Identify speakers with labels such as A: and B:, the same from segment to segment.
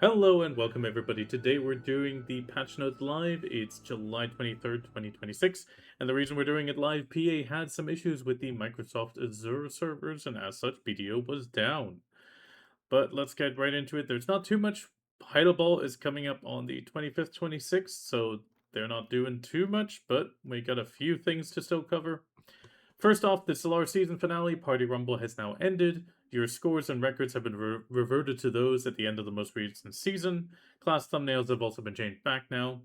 A: Hello and welcome everybody. Today we're doing the patch notes live. It's July 23rd, 2026, and the reason we're doing it live, PA had some issues with the Microsoft Azure servers, and as such, BDO was down. But let's get right into it. There's not too much. Heidel is coming up on the 25th, 26th, so they're not doing too much, but we got a few things to still cover. First off, the Solar season finale, Party Rumble, has now ended. Your scores and records have been reverted to those at the end of the most recent season. Class thumbnails have also been changed back now.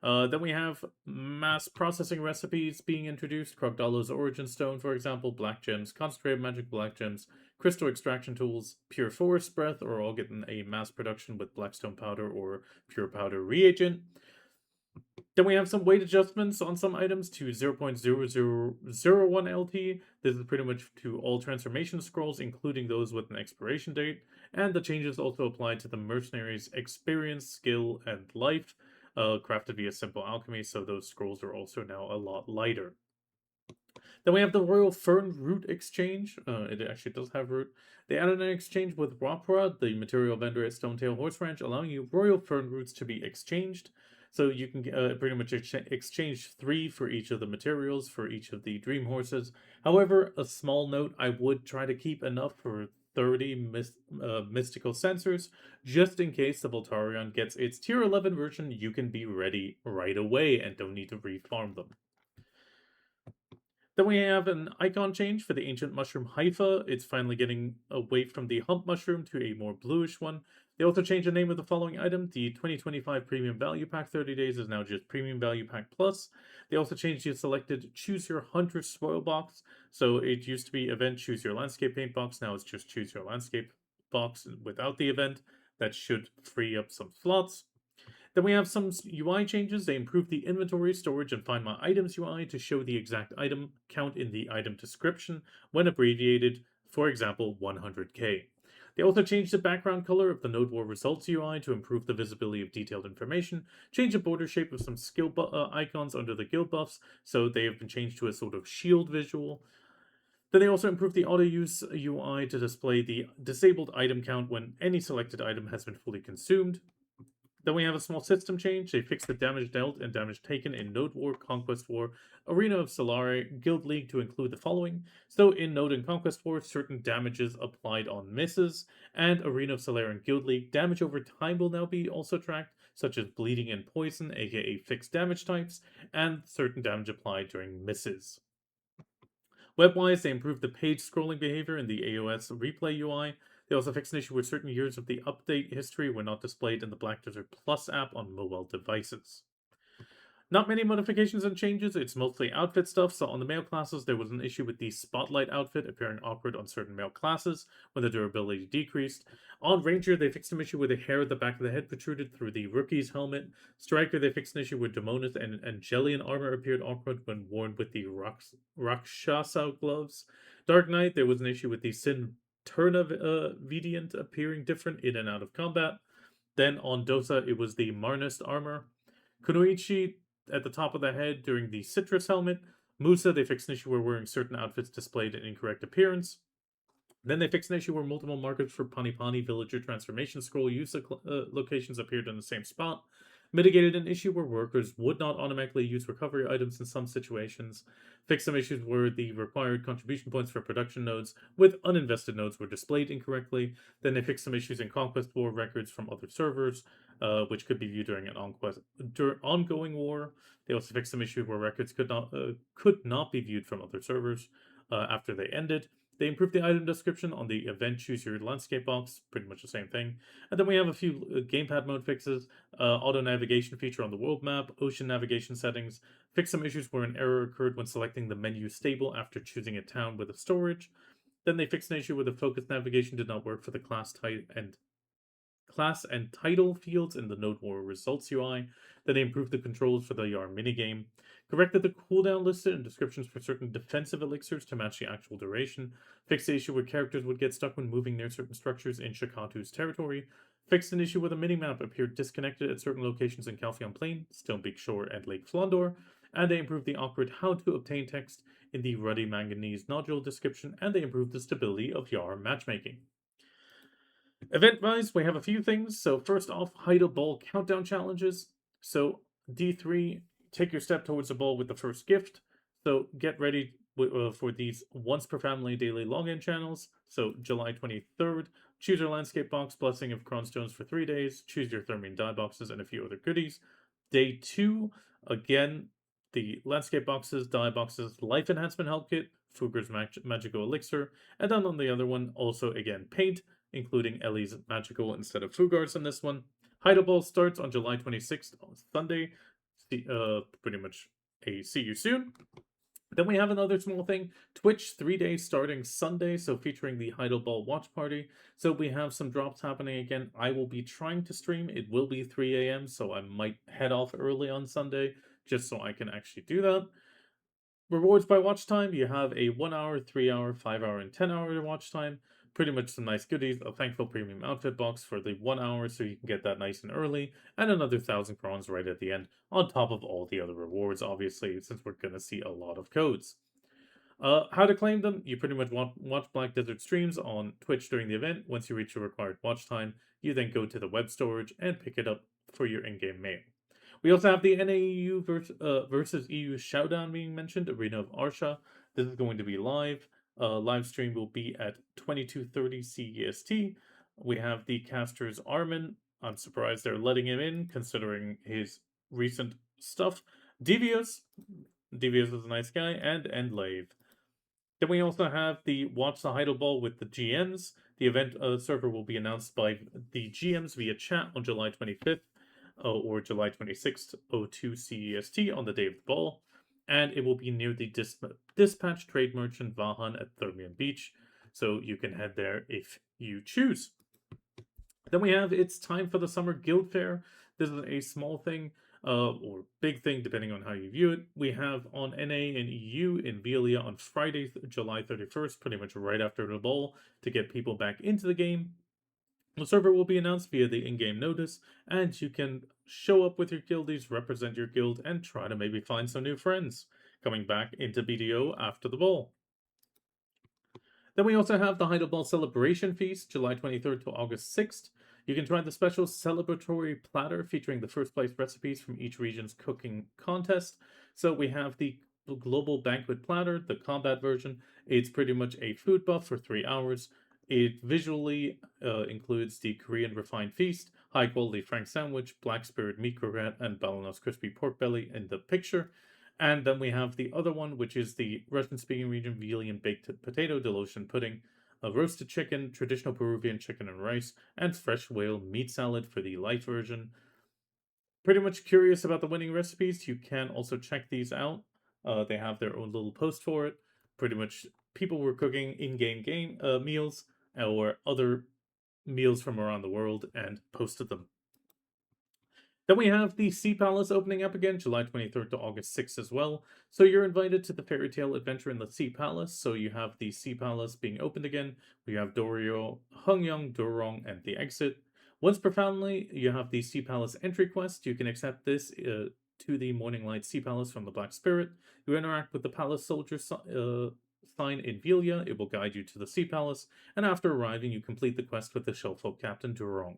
A: Then we have mass processing recipes being introduced. Crocodilo's Origin Stone, for example, Black Gems, Concentrated Magic Black Gems, Crystal Extraction Tools, Pure Forest Breath are all getting a mass production with Blackstone Powder or Pure Powder Reagent. Then we have some weight adjustments on some items to 0.0001 LT. This is pretty much to all transformation scrolls, including those with an expiration date. And the changes also apply to the mercenaries' experience, skill, and life, crafted via simple alchemy, so those scrolls are also now a lot lighter. Then we have the Royal Fern Root Exchange. It actually does have root. They added an exchange with Ropra, the material vendor at Stonetail Horse Ranch, allowing you Royal Fern Roots to be exchanged. So you can pretty much exchange 3 for each of the materials for each of the Dream Horses. However, a small note, I would try to keep enough for 30 mystical sensors, just in case the Voltarion gets its tier 11 version. You can be ready right away and don't need to refarm them. Then we have an icon change for the ancient mushroom Haifa. It's finally getting away from the hump mushroom to a more bluish one. They also changed the name of the following item. The 2025 Premium Value Pack 30 days is now just Premium Value Pack Plus. They also changed the selected Choose Your Hunter Spoil box. So it used to be event Choose Your Landscape Paint box. Now it's just Choose Your Landscape box without the event. That should free up some slots. Then we have some UI changes. They improved the inventory, storage, and find my items UI to show the exact item count in the item description when abbreviated, for example, 100k. They also changed the background color of the Node War results UI to improve the visibility of detailed information, changed the border shape of some skill icons under the guild buffs, so they have been changed to a sort of shield visual. Then they also improved the auto use UI to display the disabled item count when any selected item has been fully consumed. Then we have a small system change. They fixed the damage dealt and damage taken in Node War, Conquest War, Arena of Solare, Guild League to include the following. So in Node and Conquest War, certain damages applied on misses, and Arena of Solare and Guild League, damage over time will now be also tracked, such as bleeding and poison, aka fixed damage types, and certain damage applied during misses. Web-wise, they improved the page scrolling behavior in the AoS replay UI. They also fixed an issue where certain years of the update history were not displayed in the Black Desert Plus app on mobile devices. Not many modifications and changes, it's mostly outfit stuff. So on the male classes, there was an issue with the Spotlight outfit appearing awkward on certain male classes when the durability decreased. On Ranger, they fixed an issue where the hair at the back of the head protruded through the rookie's helmet. Striker, they fixed an issue where Demonis and Angelian armor appeared awkward when worn with the Rakshasa gloves. Dark Knight, there was an issue with the Sin Turna Vidiant appearing different in and out of combat. Then on Dosa, it was the Marnist armor. Kunoichi, at the top of the head during the Citrus helmet. Musa, they fixed an issue where wearing certain outfits displayed an incorrect appearance. Then they fixed an issue where multiple markers for Panipani villager transformation scroll use locations appeared in the same spot. Mitigated an issue where workers would not automatically use recovery items in some situations. Fixed some issues where the required contribution points for production nodes with uninvested nodes were displayed incorrectly. Then they fixed some issues in Conquest War records from other servers, which could be viewed during an ongoing war. They also fixed some issues where records could not be viewed from other servers after they ended. They improved the item description on the event choose your landscape box, pretty much the same thing. And then we have a few gamepad mode fixes, auto navigation feature on the world map, ocean navigation settings, fix some issues where an error occurred when selecting the menu stable after choosing a town with a storage. Then they fixed an issue where the focus navigation did not work for the class and title fields in the Node War results UI. Then they improved the controls for the YAR minigame, corrected the cooldown listed and descriptions for certain defensive elixirs to match the actual duration, fixed the issue where characters would get stuck when moving near certain structures in Shakatu's territory, fixed an issue where the minimap appeared disconnected at certain locations in Calphion Plain, Stonepeak Shore, and Lake Flondor, and they improved the awkward how to obtain text in the ruddy manganese nodule description, and they improved the stability of YAR matchmaking. Event-wise, we have a few things. So first off, Heidel Ball countdown challenges. So D3, take your step towards the ball with the first gift. So get ready for these once per family daily login channels. So July 23rd, choose your landscape box, blessing of Cronstones for 3 days, choose your Thermion die boxes, and a few other goodies. Day 2, again, the landscape boxes, die boxes, life enhancement help kit, Fuger's magical elixir, and then on the other one, also again paint, including Ellie's magical instead of Fugar's in this one. Heidel starts on July 26th on Sunday. Pretty much a see you soon. Then we have another small thing. Twitch 3 days starting Sunday, so featuring the Heidel watch party. So we have some drops happening again. I will be trying to stream. It will be 3 a.m., so I might head off early on Sunday just so I can actually do that. Rewards by watch time, you have a 1 hour, 3 hour, 5 hour, and 10 hour watch time. Pretty much some nice goodies. A thankful premium outfit box for the 1 hour so you can get that nice and early, and another 1,000 crowns right at the end, on top of all the other rewards, obviously, since we're going to see a lot of codes. How to claim them? You pretty much watch Black Desert streams on Twitch during the event. Once you reach your required watch time, you then go to the web storage and pick it up for your in-game mail. We also have the NAU versus EU Showdown being mentioned, Arena of Arsha. This is going to be live. Live stream will be at 22:30 CEST. We have the casters Armin. I'm surprised they're letting him in, considering his recent stuff. Devious. Devious is a nice guy, and Endlave. Then we also have the Watch the Heidel Ball with the GMs. The event server will be announced by the GMs via chat on July 25th or July 26th, 02 CEST on the day of the ball. And it will be near the Dispatch Trade Merchant Vahan at Thermion Beach. So you can head there if you choose. Then we have It's Time for the Summer Guild Fair. This is a small thing, or big thing, depending on how you view it. We have on NA and EU in Velia on Friday, July 31st, pretty much right after the ball, to get people back into the game. The server will be announced via the in-game notice, and you can show up with your guildies, represent your guild, and try to maybe find some new friends coming back into BDO after the ball. Then we also have the Heidel Celebration Feast, July 23rd to August 6th. You can try the special celebratory platter featuring the first place recipes from each region's cooking contest. So we have the Global Banquet Platter, the combat version. It's pretty much a food buff for 3 hours. It visually includes the Korean Refined Feast, high quality Frank sandwich, Black Spirit meat croquette, and Balanos crispy pork belly in the picture. And then we have the other one, which is the Russian-speaking region Velian baked potato Delosian pudding, a roasted chicken, traditional Peruvian chicken and rice, and fresh whale meat salad for the light version. Pretty much curious about the winning recipes. You can also check these out. They have their own little post for it. Pretty much people were cooking in-game meals or other meals from around the world and posted them. Then we have the Sea Palace opening up again, July 23rd to August 6th as well. So you're invited to the fairy tale adventure in the Sea Palace. So you have the Sea Palace being opened again. We have Dorio, Hungyang, Durong, and the exit. Once per family, you have the Sea Palace entry quest. You can accept this to the Morning Light Sea Palace from the Black Spirit. You interact with the Palace Soldier sign in Velia. It will guide you to the Sea Palace. And after arriving, you complete the quest with the Shellfolk Captain Durong.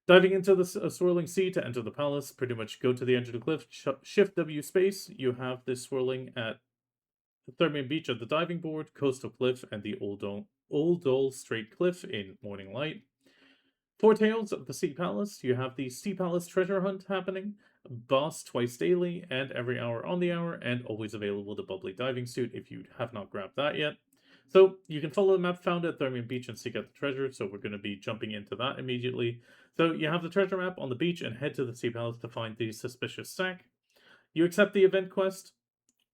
A: Diving into the swirling sea to enter the palace, pretty much go to the edge of the cliff, shift W space. You have this swirling at Thermion Beach at the diving board, Coastal Cliff, and the Old Dole Straight Cliff in Morning Light. Four Tales of the Sea Palace. You have the Sea Palace treasure hunt happening, boss twice daily and every hour on the hour, and always available the bubbly diving suit if you have not grabbed that yet. So you can follow the map found at Thermion Beach and seek out the treasure, so we're going to be jumping into that immediately. So you have the treasure map on the beach and head to the Sea Palace to find the suspicious sack. You accept the event quest,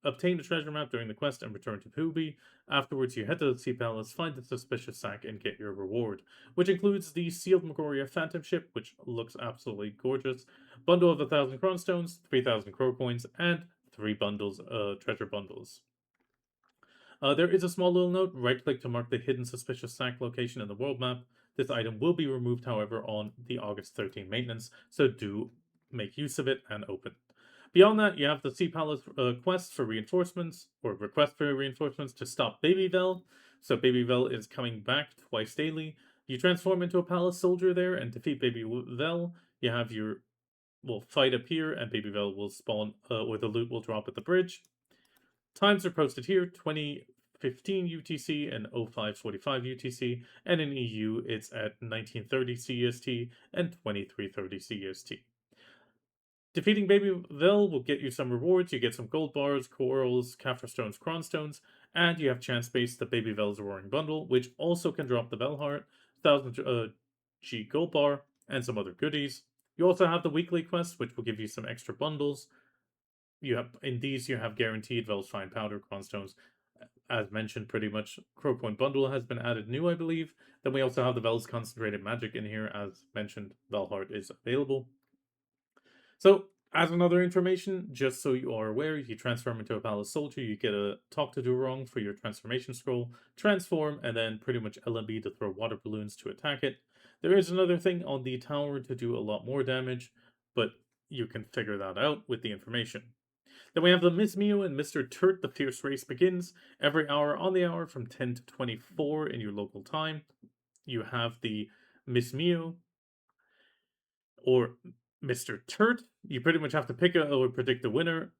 A: obtain the treasure map during the quest, and return to Pubi. Afterwards, you head to the Sea Palace, find the suspicious sack, and get your reward, which includes the Sealed Megoria Phantom Ship, which looks absolutely gorgeous, bundle of 1,000 Cronstones, 3,000 Crow Coins, and 3 bundles, treasure bundles. There is a small little note. Right-click to mark the hidden suspicious sack location in the world map. This item will be removed, however, on the August 13 maintenance, so do make use of it and open. Beyond that, you have the Sea Palace quest for reinforcements, or request for reinforcements to stop Babyvel. So Babyvel is coming back twice daily. You transform into a palace soldier there and defeat Baby Vel. You have your fight up here, and Baby Vel will spawn, or the loot will drop at the bridge. Times are posted here: 2015 UTC and 0545 UTC, and in EU it's at 1930 CST and 2330 CST. Defeating Baby Vel will get you some rewards. You get some gold bars, corals, Kaffir stones, Kron stones, and you have chance base the Baby Vel's Roaring Bundle, which also can drop the Vel Heart, 1000 G gold bar, and some other goodies. You also have the weekly quest, which will give you some extra bundles. You have you have guaranteed Vel's Fine Powder, Kron stones. As mentioned, pretty much Crow Point Bundle has been added new, I believe. Then we also have the Vel's Concentrated Magic in here. As mentioned, Vel Heart is available. So, as another information, just so you are aware, if you transform into a Palace Soldier, you get a Talk to Durong for your transformation scroll, transform, and then pretty much LMB to throw water balloons to attack it. There is another thing on the tower to do a lot more damage, but you can figure that out with the information. Then we have the Miss Mew and Mr. Turt. The Fierce Race begins every hour on the hour from 10 to 24 in your local time. You have the Miss Mew or Mr. Turt. You pretty much have to pick or predict the winner.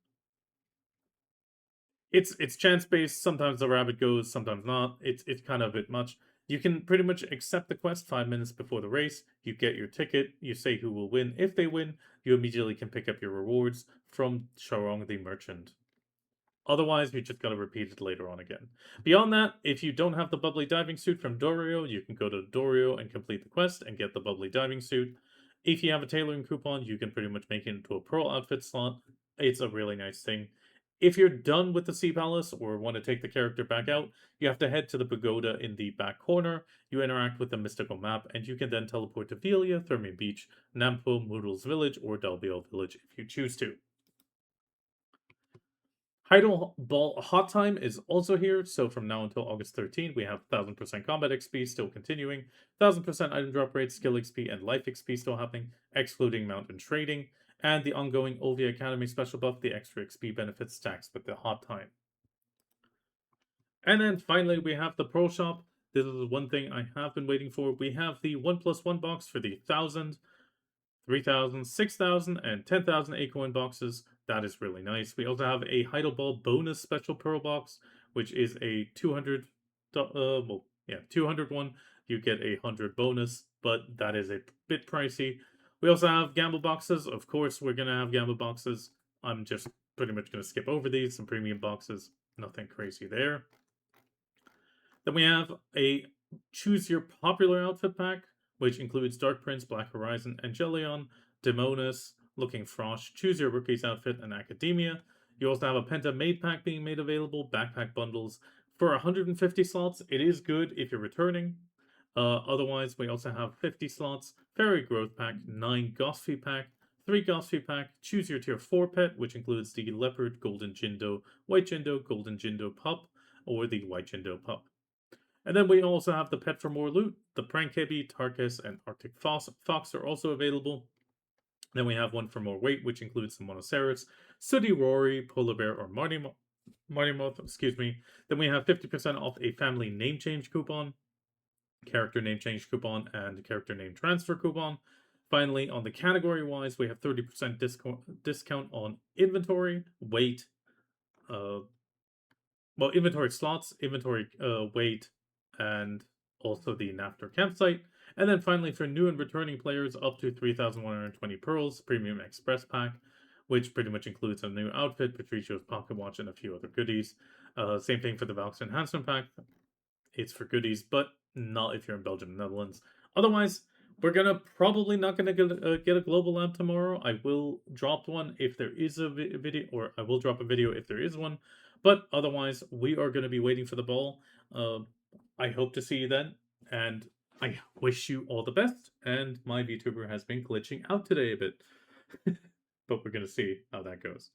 A: It's chance based. Sometimes the rabbit goes, sometimes not. It's kind of a bit much. You can pretty much accept the quest 5 minutes before the race. You get your ticket. You say who will win. If they win, you immediately can pick up your rewards from Sharong the Merchant. Otherwise, you just gotta repeat it later on again. Beyond that, if you don't have the bubbly diving suit from Dorio, you can go to Dorio and complete the quest and get the bubbly diving suit. If you have a tailoring coupon, you can pretty much make it into a pearl outfit slot. It's a really nice thing. If you're done with the Sea Palace or want to take the character back out, you have to head to the pagoda in the back corner. You interact with the mystical map, and you can then teleport to Velia, Thermian Beach, Nampo, Moodle's Village, or Dalbiel Village if you choose to. Heidel Ball Hot Time is also here, so from now until August 13, we have 1000% combat XP still continuing, 1000% item drop rate, skill XP, and life XP still happening, excluding mountain trading, and the ongoing Olvia Academy special buff, the extra XP benefit stacks with the Hot Time. And then finally, we have the Pro Shop. This is one thing I have been waiting for. We have the 1+1 box for the 1000, 3000, 6000, and 10,000 Acorn boxes. That is really nice. We also have a Heidel Ball bonus special Pearl box, which is a 200, 200 one. You get a 100 bonus, but that is a bit pricey. We also have gamble boxes. Of course, we're going to have gamble boxes. I'm just pretty much going to skip over these. Some premium boxes. Nothing crazy there. Then we have a Choose Your Popular Outfit pack, which includes Dark Prince, Black Horizon, Angelion, Demonis, Looking Frosh, Choose Your Rookie's Outfit, and Academia. You also have a Penta Maid pack being made available, backpack bundles. For 150 slots, it is good if you're returning. Otherwise, we also have 50 slots, Fairy Growth pack, 9 Gosfy pack, 3 Gosfy pack, Choose Your Tier 4 pet, which includes the Leopard, Golden Jindo, White Jindo, Golden Jindo Pup, or the White Jindo Pup. And then we also have the Pet for More Loot. The Prankebby, Tarkus, and Arctic Fox are also available. Then we have one for more weight, which includes the Monoceros, Sooty Rory, Polar Bear, or Marty Moth, excuse me. Then we have 50% off a family name change coupon, character name change coupon, and character name transfer coupon. Finally, on the category wise, we have 30% discount on inventory, weight, inventory slots, inventory weight, and also the Nafter campsite. And then finally, for new and returning players, up to 3,120 pearls, Premium Express Pack, which pretty much includes a new outfit, Patricio's Pocket Watch, and a few other goodies. Same thing for the Valks Enhancement Pack. It's for goodies, but not if you're in Belgium and Netherlands. Otherwise, we're probably not gonna get a global lab tomorrow. I will drop one if there is a video, or I will drop a video if there is one. But otherwise, we are gonna be waiting for the ball. I hope to see you then, and I wish you all the best. And my VTuber has been glitching out today a bit, but we're gonna see how that goes.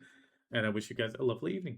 A: And I wish you guys a lovely evening.